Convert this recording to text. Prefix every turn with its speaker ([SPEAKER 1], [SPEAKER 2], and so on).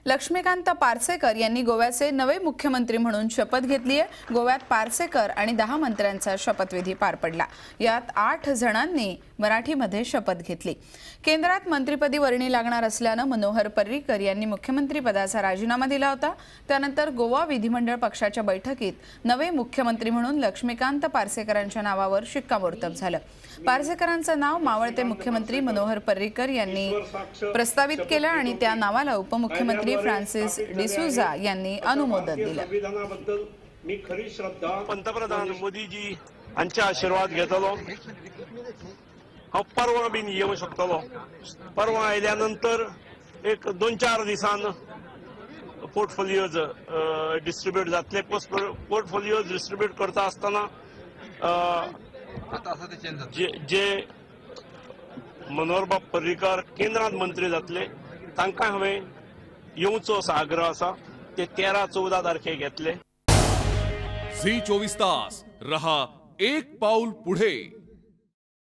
[SPEAKER 1] लक्ष्मीकांत पार्सेकर यांनी गोव्याचे नवे मुख्यमंत्री म्हणून शपथ घेतली आहे। गोव्यात पार्सेकर आणि 10 मंत्र्यांचा शपथविधी पार पडला। यात 8 जणांनी मराठीमध्ये शपथ घेतली। केंद्रात मंत्रिपदी वर्णी लागणार असल्याने मनोहर पर्रीकर यांनी मुख्यमंत्री पदाचा राजीनामा दिला होता। त्यानंतर गोवा विधिमंडळ पक्षाच्या बैठकीत नवे मुख्यमंत्री म्हणून लक्ष्मीकांत पार्सेकरांच्या नावावर शिक्कामोर्तब झालं। पार्सेकरांचं नाव मावळते मुख्यमंत्री मनोहर पर्रीकर यांनी प्रस्तावित केलं आणि त्या नावाला उपमुख्यमंत्री फ्रान्सिस डिसूजा यांनी अनुमोदन दिलं।
[SPEAKER 2] मी खरी श्रद्धा पंतप्रधान मोदीजी यांचा आशीर्वाद घेतलो। हांव परवा बीन येऊ शकतलो। परवा आयल्यानंतर एक 2-4 दिसान पोर्टफोलियोज डिस्ट्रीब्यूट जातले। पोर्टफोलियोज डिस्ट्रीब्यूट करता आसतना जे मनोहर बाब पर्रीकर केंद्रात मंत्री जातले तांकां हांवें येवचो असो आग्रह आसा। ते 13-14 तारखेक येतले।
[SPEAKER 3] झी 24 तास रहा एक पाऊल पुढे।